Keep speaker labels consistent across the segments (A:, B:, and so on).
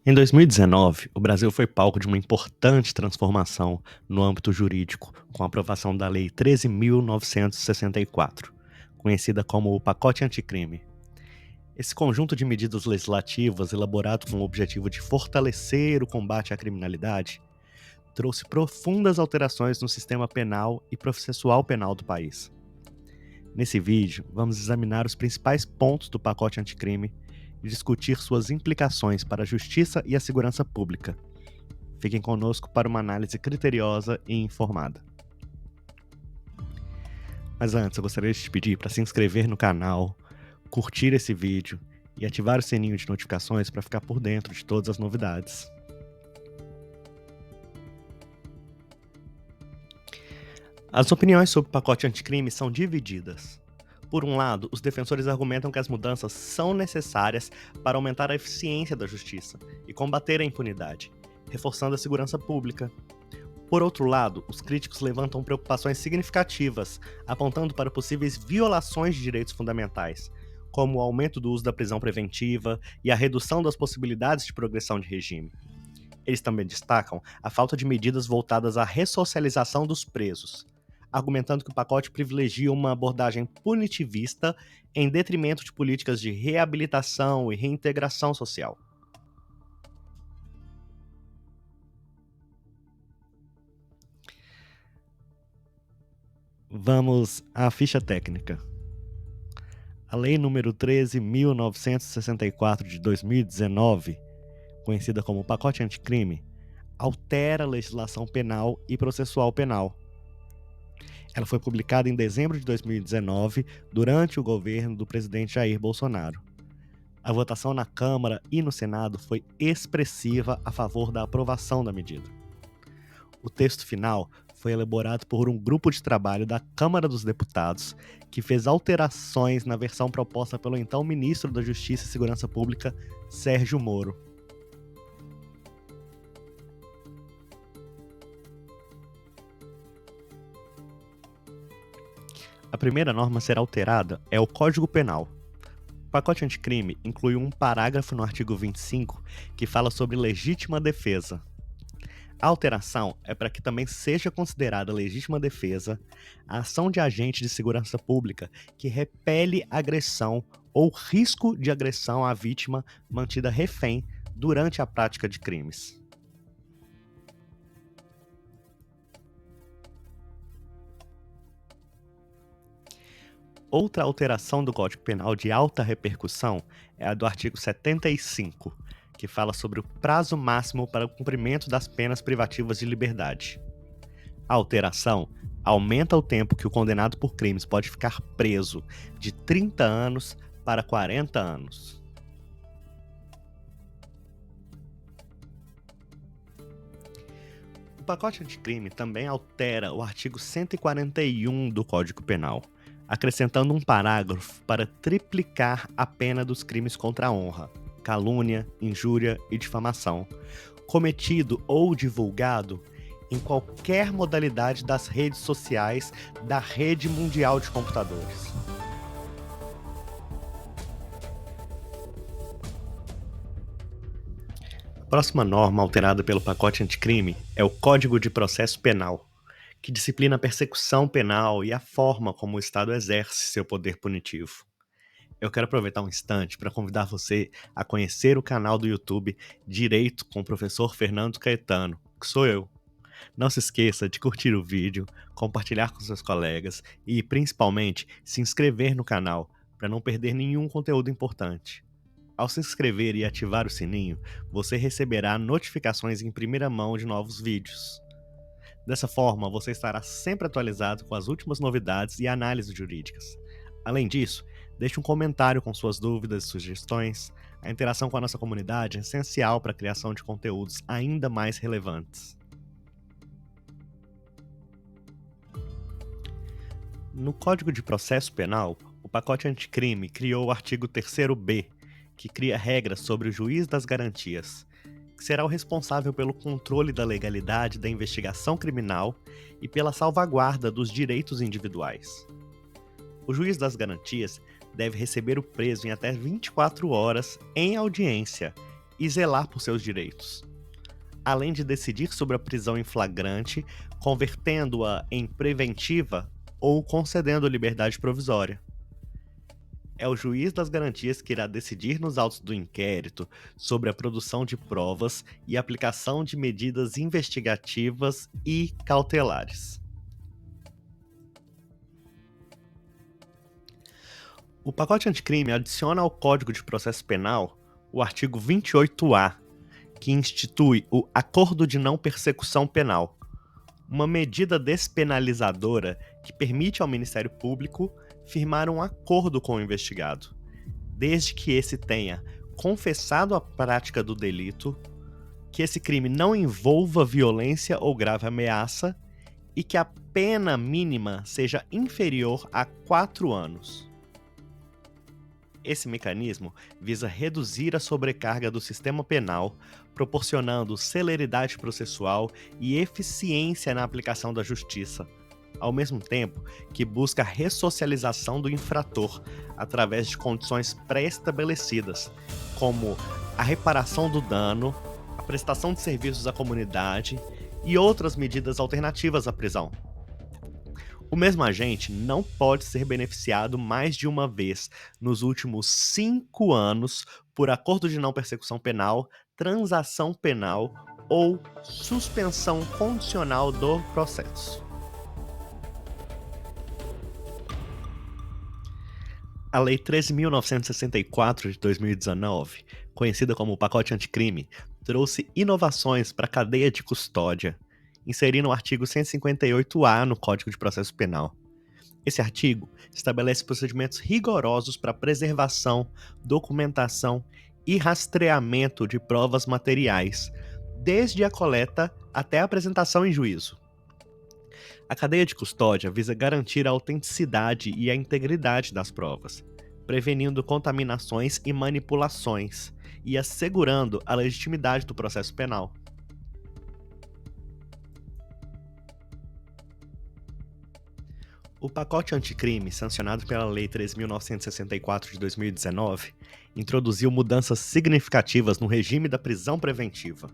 A: Em 2019, o Brasil foi palco de uma importante transformação no âmbito jurídico, com a aprovação da Lei 13.964, conhecida como o Pacote Anticrime. Esse conjunto de medidas legislativas, elaborado com o objetivo de fortalecer o combate à criminalidade, trouxe profundas alterações no sistema penal e processual penal do país. Nesse vídeo, vamos examinar os principais pontos do pacote anticrime e discutir suas implicações para a justiça e a segurança pública. Fiquem conosco para uma análise criteriosa e informada. Mas antes, eu gostaria de te pedir para se inscrever no canal, curtir esse vídeo e ativar o sininho de notificações para ficar por dentro de todas as novidades. As opiniões sobre o pacote anticrime são divididas. Por um lado, os defensores argumentam que as mudanças são necessárias para aumentar a eficiência da justiça e combater a impunidade, reforçando a segurança pública. Por outro lado, os críticos levantam preocupações significativas, apontando para possíveis violações de direitos fundamentais, como o aumento do uso da prisão preventiva e a redução das possibilidades de progressão de regime. Eles também destacam a falta de medidas voltadas à ressocialização dos presos, argumentando que o pacote privilegia uma abordagem punitivista em detrimento de políticas de reabilitação e reintegração social. Vamos à ficha técnica. A Lei nº 13.964 de 2019, conhecida como Pacote Anticrime, altera a legislação penal e processual penal. Ela foi publicada em dezembro de 2019, durante o governo do presidente Jair Bolsonaro. A votação na Câmara e no Senado foi expressiva a favor da aprovação da medida. O texto final foi elaborado por um grupo de trabalho da Câmara dos Deputados, que fez alterações na versão proposta pelo então ministro da Justiça e Segurança Pública, Sérgio Moro. A primeira norma a ser alterada é o Código Penal. O pacote anticrime inclui um parágrafo no artigo 25 que fala sobre legítima defesa. A alteração é para que também seja considerada legítima defesa a ação de agente de segurança pública que repele agressão ou risco de agressão à vítima mantida refém durante a prática de crimes. Outra alteração do Código Penal de alta repercussão é a do artigo 75, que fala sobre o prazo máximo para o cumprimento das penas privativas de liberdade. A alteração aumenta o tempo que o condenado por crimes pode ficar preso, de 30 anos para 40 anos. O pacote anticrime também altera o artigo 141 do Código Penal, acrescentando um parágrafo para triplicar a pena dos crimes contra a honra, calúnia, injúria e difamação, cometido ou divulgado em qualquer modalidade das redes sociais da rede mundial de computadores. A próxima norma alterada pelo pacote anticrime é o Código de Processo Penal, que disciplina a persecução penal e a forma como o Estado exerce seu poder punitivo. Eu quero aproveitar um instante para convidar você a conhecer o canal do YouTube Direito com o professor Fernando Caetano, que sou eu. Não se esqueça de curtir o vídeo, compartilhar com seus colegas e, principalmente, se inscrever no canal para não perder nenhum conteúdo importante. Ao se inscrever e ativar o sininho, você receberá notificações em primeira mão de novos vídeos. Dessa forma, você estará sempre atualizado com as últimas novidades e análises jurídicas. Além disso, deixe um comentário com suas dúvidas e sugestões. A interação com a nossa comunidade é essencial para a criação de conteúdos ainda mais relevantes. No Código de Processo Penal, o pacote anticrime criou o artigo 3º-B, que cria regras sobre o juiz das garantias, que será o responsável pelo controle da legalidade da investigação criminal e pela salvaguarda dos direitos individuais. O juiz das garantias deve receber o preso em até 24 horas em audiência e zelar por seus direitos, além de decidir sobre a prisão em flagrante, convertendo-a em preventiva ou concedendo liberdade provisória. É o juiz das garantias que irá decidir nos autos do inquérito sobre a produção de provas e aplicação de medidas investigativas e cautelares. O pacote anticrime adiciona ao Código de Processo Penal o artigo 28-A, que institui o Acordo de Não Persecução Penal, uma medida despenalizadora que permite ao Ministério Público firmar um acordo com o investigado, desde que esse tenha confessado a prática do delito, que esse crime não envolva violência ou grave ameaça e que a pena mínima seja inferior a 4 anos. Esse mecanismo visa reduzir a sobrecarga do sistema penal, proporcionando celeridade processual e eficiência na aplicação da justiça, ao mesmo tempo que busca a ressocialização do infrator através de condições pré-estabelecidas, como a reparação do dano, a prestação de serviços à comunidade e outras medidas alternativas à prisão. O mesmo agente não pode ser beneficiado mais de uma vez nos últimos 5 anos por acordo de não persecução penal, transação penal ou suspensão condicional do processo. A Lei 13.964 de 2019, conhecida como Pacote Anticrime, trouxe inovações para a cadeia de custódia, inserindo o artigo 158-A no Código de Processo Penal. Esse artigo estabelece procedimentos rigorosos para preservação, documentação e rastreamento de provas materiais, desde a coleta até a apresentação em juízo. A cadeia de custódia visa garantir a autenticidade e a integridade das provas, prevenindo contaminações e manipulações e assegurando a legitimidade do processo penal. O pacote anticrime, sancionado pela Lei 3.964 de 2019, introduziu mudanças significativas no regime da prisão preventiva.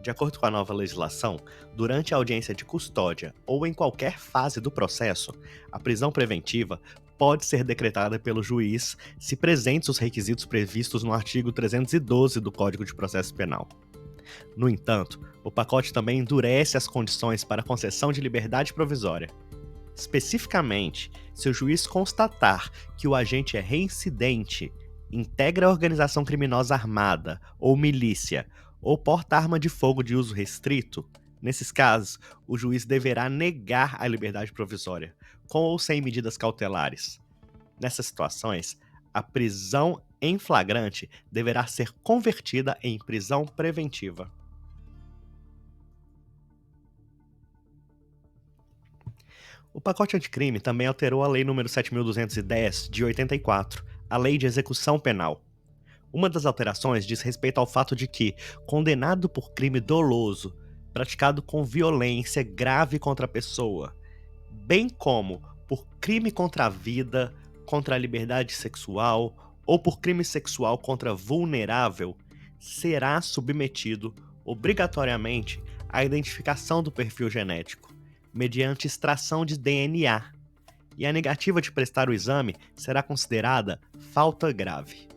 A: De acordo com a nova legislação, durante a audiência de custódia ou em qualquer fase do processo, a prisão preventiva pode ser decretada pelo juiz se presentes os requisitos previstos no artigo 312 do Código de Processo Penal. No entanto, o pacote também endurece as condições para a concessão de liberdade provisória. Especificamente, se o juiz constatar que o agente é reincidente, integra a organização criminosa armada ou milícia, ou porta arma de fogo de uso restrito, nesses casos, o juiz deverá negar a liberdade provisória, com ou sem medidas cautelares. Nessas situações, a prisão em flagrante deverá ser convertida em prisão preventiva. O pacote anticrime também alterou a Lei nº 7.210, de 84, a Lei de Execução Penal. Uma das alterações diz respeito ao fato de que, condenado por crime doloso, praticado com violência grave contra a pessoa, bem como por crime contra a vida, contra a liberdade sexual ou por crime sexual contra vulnerável, será submetido obrigatoriamente à identificação do perfil genético, mediante extração de DNA, e a negativa de prestar o exame será considerada falta grave.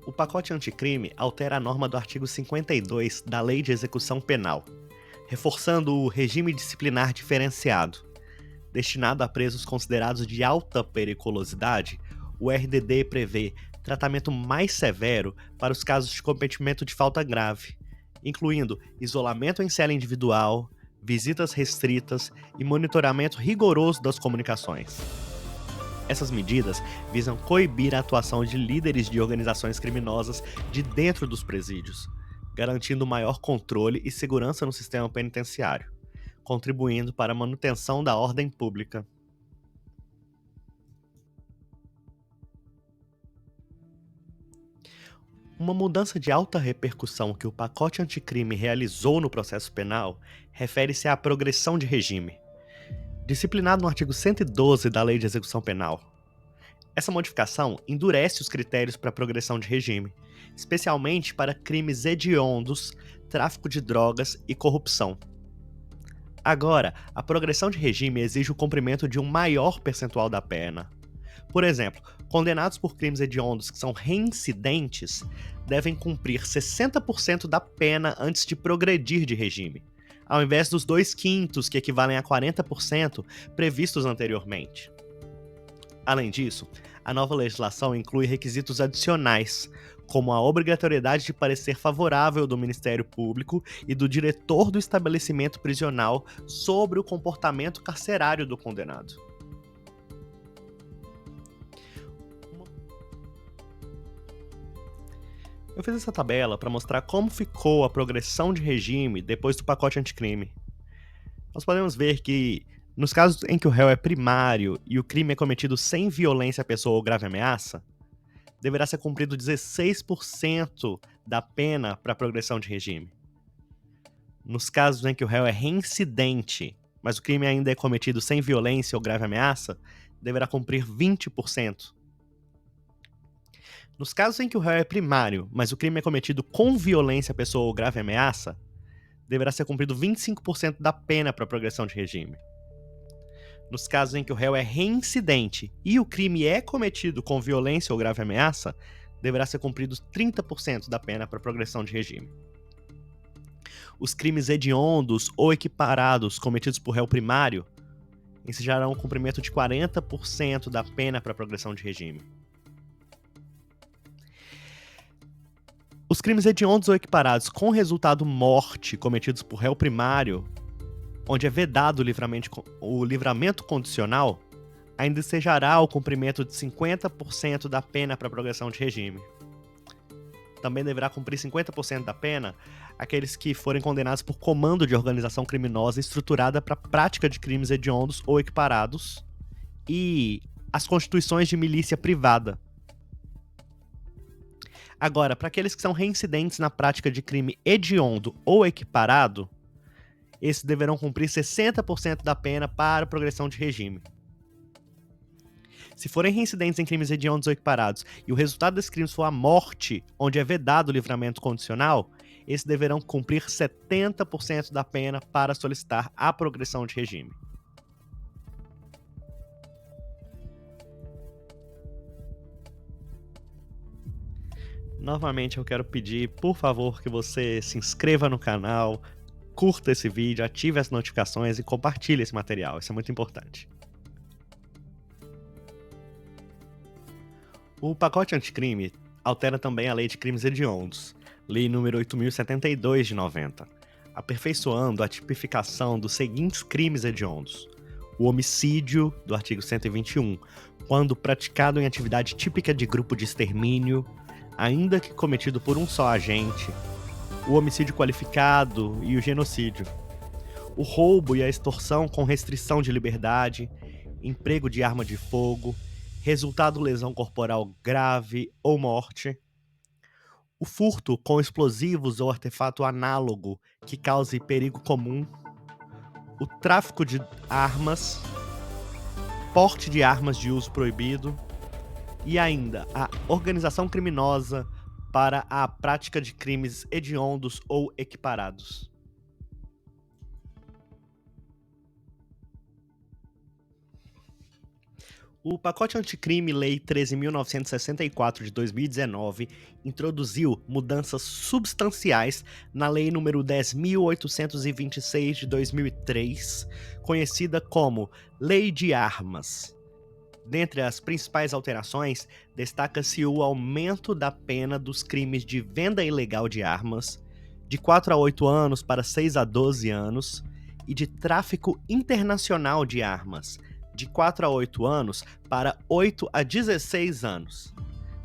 A: O pacote anticrime altera a norma do artigo 52 da Lei de Execução Penal, reforçando o regime disciplinar diferenciado. Destinado a presos considerados de alta periculosidade, o RDD prevê tratamento mais severo para os casos de cometimento de falta grave, incluindo isolamento em cela individual, visitas restritas e monitoramento rigoroso das comunicações. Essas medidas visam coibir a atuação de líderes de organizações criminosas de dentro dos presídios, garantindo maior controle e segurança no sistema penitenciário, contribuindo para a manutenção da ordem pública. Uma mudança de alta repercussão que o pacote anticrime realizou no processo penal refere-se à progressão de regime, disciplinado no artigo 112 da Lei de Execução Penal. Essa modificação endurece os critérios para progressão de regime, especialmente para crimes hediondos, tráfico de drogas e corrupção. Agora, a progressão de regime exige o cumprimento de um maior percentual da pena. Por exemplo, condenados por crimes hediondos que são reincidentes devem cumprir 60% da pena antes de progredir de regime, ao invés dos 2/5, que equivalem a 40%, previstos anteriormente. Além disso, a nova legislação inclui requisitos adicionais, como a obrigatoriedade de parecer favorável do Ministério Público e do diretor do estabelecimento prisional sobre o comportamento carcerário do condenado. Eu fiz essa tabela para mostrar como ficou a progressão de regime depois do pacote anticrime. Nós podemos ver que, nos casos em que o réu é primário e o crime é cometido sem violência à pessoa ou grave ameaça, deverá ser cumprido 16% da pena para a progressão de regime. Nos casos em que o réu é reincidente, mas o crime ainda é cometido sem violência ou grave ameaça, deverá cumprir 20%. Nos casos em que o réu é primário, mas o crime é cometido com violência à pessoa ou grave ameaça, deverá ser cumprido 25% da pena para a progressão de regime. Nos casos em que o réu é reincidente e o crime é cometido com violência ou grave ameaça, deverá ser cumprido 30% da pena para a progressão de regime. Os crimes hediondos ou equiparados cometidos por réu primário ensejarão o cumprimento de 40% da pena para a progressão de regime. Os crimes hediondos ou equiparados com resultado morte cometidos por réu primário, onde é vedado o livramento condicional, ainda ensejará o cumprimento de 50% da pena para a progressão de regime. Também deverá cumprir 50% da pena aqueles que forem condenados por comando de organização criminosa estruturada para a prática de crimes hediondos ou equiparados e as constituições de milícia privada. Agora, para aqueles que são reincidentes na prática de crime hediondo ou equiparado, esses deverão cumprir 60% da pena para a progressão de regime. Se forem reincidentes em crimes hediondos ou equiparados e o resultado desses crimes for a morte, onde é vedado o livramento condicional, esses deverão cumprir 70% da pena para solicitar a progressão de regime. Novamente eu quero pedir, por favor, que você se inscreva no canal, curta esse vídeo, ative as notificações e compartilhe esse material, isso é muito importante. O pacote anticrime altera também a Lei de Crimes Hediondos, Lei nº 8.072 de 90, aperfeiçoando a tipificação dos seguintes crimes hediondos: o homicídio, do artigo 121, quando praticado em atividade típica de grupo de extermínio, ainda que cometido por um só agente, o homicídio qualificado e o genocídio, o roubo e a extorsão com restrição de liberdade, emprego de arma de fogo, resultado lesão corporal grave ou morte, o furto com explosivos ou artefato análogo que cause perigo comum, o tráfico de armas, porte de armas de uso proibido e ainda a organização criminosa para a prática de crimes hediondos ou equiparados. O pacote anticrime Lei 13.964 de 2019 introduziu mudanças substanciais na Lei nº 10.826 de 2003, conhecida como Lei de Armas. Dentre as principais alterações, destaca-se o aumento da pena dos crimes de venda ilegal de armas, de 4 a 8 anos para 6 a 12 anos, e de tráfico internacional de armas, de 4 a 8 anos para 8 a 16 anos.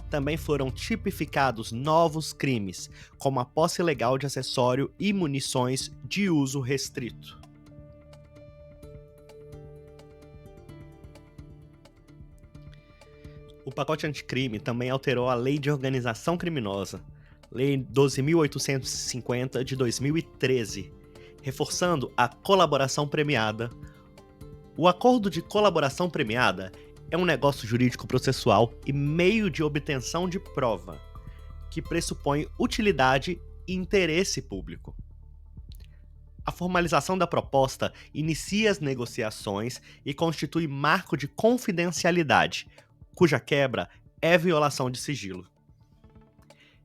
A: Também foram tipificados novos crimes, como a posse ilegal de acessório e munições de uso restrito. O pacote anticrime também alterou a Lei de Organização Criminosa, Lei 12.850 de 2013, reforçando a colaboração premiada. O acordo de colaboração premiada é um negócio jurídico processual e meio de obtenção de prova, que pressupõe utilidade e interesse público. A formalização da proposta inicia as negociações e constitui marco de confidencialidade, cuja quebra é violação de sigilo.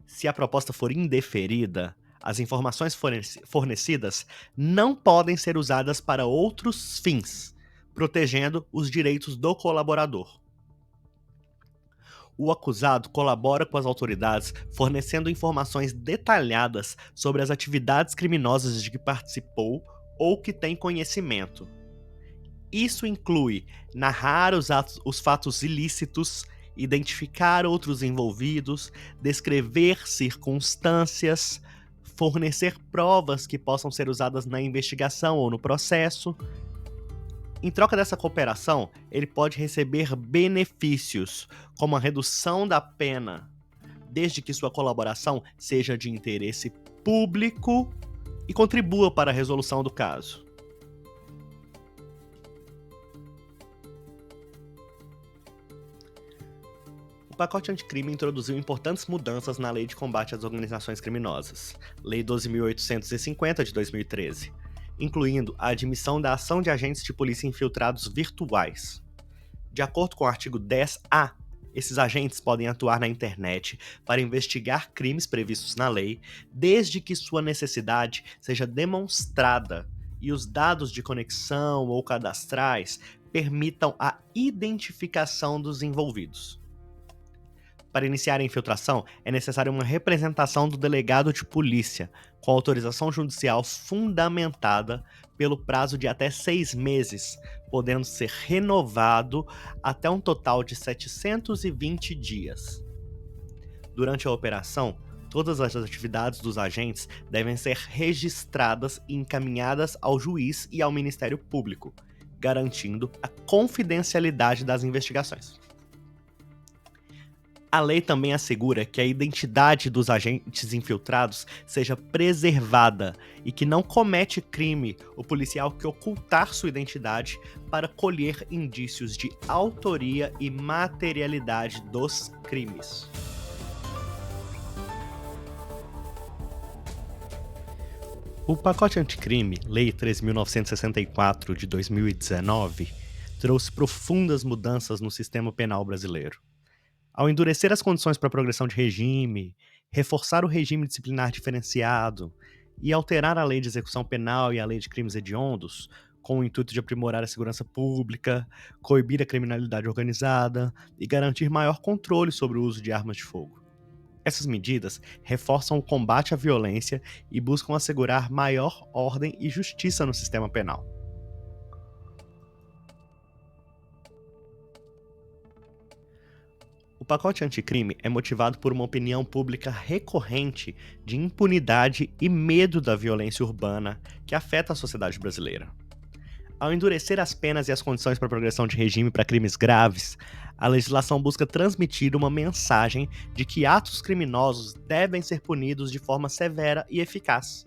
A: Se a proposta for indeferida, as informações fornecidas não podem ser usadas para outros fins, protegendo os direitos do colaborador. O acusado colabora com as autoridades, fornecendo informações detalhadas sobre as atividades criminosas de que participou ou que tem conhecimento. Isso inclui narrar os fatos ilícitos, identificar outros envolvidos, descrever circunstâncias, fornecer provas que possam ser usadas na investigação ou no processo. Em troca dessa cooperação, ele pode receber benefícios, como a redução da pena, desde que sua colaboração seja de interesse público e contribua para a resolução do caso. O pacote anticrime introduziu importantes mudanças na Lei de Combate às Organizações Criminosas, Lei 12.850 de 2013, incluindo a admissão da ação de agentes de polícia infiltrados virtuais. De acordo com o artigo 10A, esses agentes podem atuar na internet para investigar crimes previstos na lei, desde que sua necessidade seja demonstrada e os dados de conexão ou cadastrais permitam a identificação dos envolvidos. Para iniciar a infiltração, é necessária uma representação do delegado de polícia, com autorização judicial fundamentada pelo prazo de até 6 meses, podendo ser renovado até um total de 720 dias. Durante a operação, todas as atividades dos agentes devem ser registradas e encaminhadas ao juiz e ao Ministério Público, garantindo a confidencialidade das investigações. A lei também assegura que a identidade dos agentes infiltrados seja preservada e que não comete crime o policial que ocultar sua identidade para colher indícios de autoria e materialidade dos crimes. O pacote anticrime, Lei 13.964 de 2019, trouxe profundas mudanças no sistema penal brasileiro. Ao endurecer as condições para a progressão de regime, reforçar o regime disciplinar diferenciado e alterar a lei de execução penal e a lei de crimes hediondos, com o intuito de aprimorar a segurança pública, coibir a criminalidade organizada e garantir maior controle sobre o uso de armas de fogo. Essas medidas reforçam o combate à violência e buscam assegurar maior ordem e justiça no sistema penal. O pacote anticrime é motivado por uma opinião pública recorrente de impunidade e medo da violência urbana que afeta a sociedade brasileira. Ao endurecer as penas e as condições para a progressão de regime para crimes graves, a legislação busca transmitir uma mensagem de que atos criminosos devem ser punidos de forma severa e eficaz.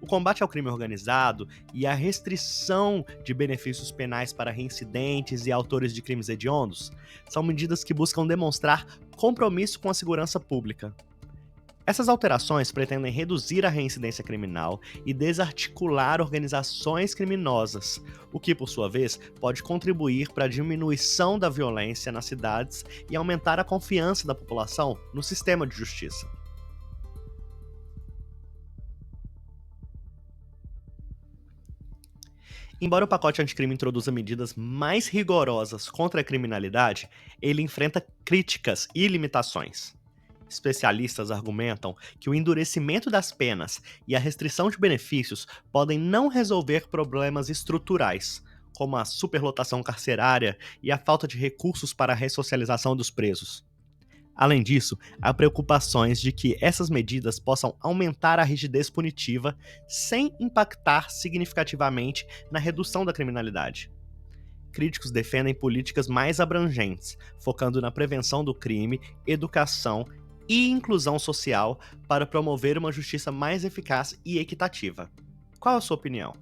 A: O combate ao crime organizado e a restrição de benefícios penais para reincidentes e autores de crimes hediondos são medidas que buscam demonstrar compromisso com a segurança pública. Essas alterações pretendem reduzir a reincidência criminal e desarticular organizações criminosas, o que, por sua vez, pode contribuir para a diminuição da violência nas cidades e aumentar a confiança da população no sistema de justiça. Embora o pacote anticrime introduza medidas mais rigorosas contra a criminalidade, ele enfrenta críticas e limitações. Especialistas argumentam que o endurecimento das penas e a restrição de benefícios podem não resolver problemas estruturais, como a superlotação carcerária e a falta de recursos para a ressocialização dos presos. Além disso, há preocupações de que essas medidas possam aumentar a rigidez punitiva sem impactar significativamente na redução da criminalidade. Críticos defendem políticas mais abrangentes, focando na prevenção do crime, educação e inclusão social para promover uma justiça mais eficaz e equitativa. Qual a sua opinião?